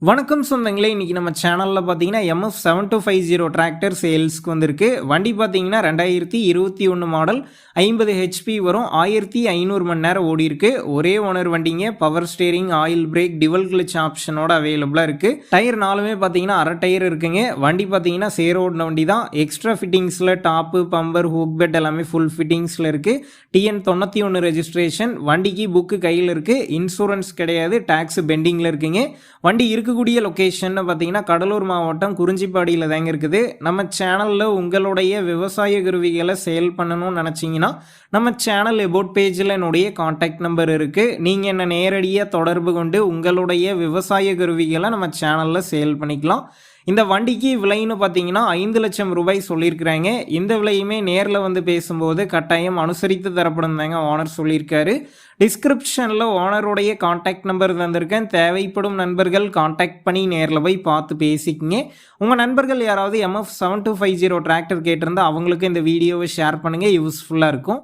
வணக்கம் சொந்தங்களே, இன்னைக்கு நம்ம சேனலில் பார்த்தீங்கன்னா MF7250 டிராக்டர் சேல்ஸ்க்கு வந்திருக்கு. வண்டி பார்த்தீங்கன்னா 2021 மாடல் 50 ஹெச்பி வரும். 1500 மணி நேரம் ஓடி இருக்கு. ஒரே ஓனர் வண்டிங்க. Power steering, oil brake, dual clutch ஆப்ஷனோட அவைலபிளாக இருக்கு. டயர் நாலுமே பார்த்தீங்கன்னா அரை டயர் இருக்குங்க. வண்டி பார்த்தீங்கன்னா சேரோடின வண்டி தான். எக்ஸ்ட்ரா ஃபிட்டிங்ஸில் டாப்பு, பம்பர், ஹூக் பெட் எல்லாமே ஃபுல் ஃபிட்டிங்ஸில் இருக்கு. TN 91 registration. வண்டிக்கு புக்கு கையில் இருக்கு. இன்சூரன்ஸ் கிடையாது. டேக்ஸ் பெண்டிங்கில் இருக்குங்க. வண்டி இருக்கக்கூடிய லொக்கேஷன் பார்த்தீங்கன்னா கடலூர் மாவட்டம் குறிஞ்சிப்பாடியில் தாங்க இருக்குது. நம்ம சேனலில் உங்களுடைய விவசாய கருவிகளை சேல் பண்ணணும்னு நினச்சிங்கன்னா நம்ம சேனல் எபோட் பேஜில் என்னுடைய காண்டாக்ட் நம்பர் இருக்குது. நீங்கள் என்ன நேரடியாக தொடர்பு கொண்டு உங்களுடைய விவசாய கருவிகளை நம்ம சேனலில் சேல் பண்ணிக்கலாம். இந்த வண்டிக்கு விலைன்னு பார்த்தீங்கன்னா 5 லட்சம் ரூபாய் சொல்லியிருக்கிறாங்க. இந்த விலையுமே நேரில் வந்து பேசும்போது கட்டாயம் அனுசரித்து தரப்படும் தாங்க ஓனர் சொல்லியிருக்காரு. டிஸ்கிரிப்ஷனில் ஓனருடைய காண்டாக்ட் நம்பர் தந்திருக்கேன். தேவைப்படும் நண்பர்கள் காண்டாக்ட் பண்ணி நேரில் போய் பார்த்து பேசிக்கிங்க. உங்கள் நண்பர்கள் யாராவது MF7250 டிராக்டர் கேட்டிருந்தால் அவங்களுக்கு இந்த வீடியோவை ஷேர் பண்ணுங்கள். யூஸ்ஃபுல்லாக இருக்கும்.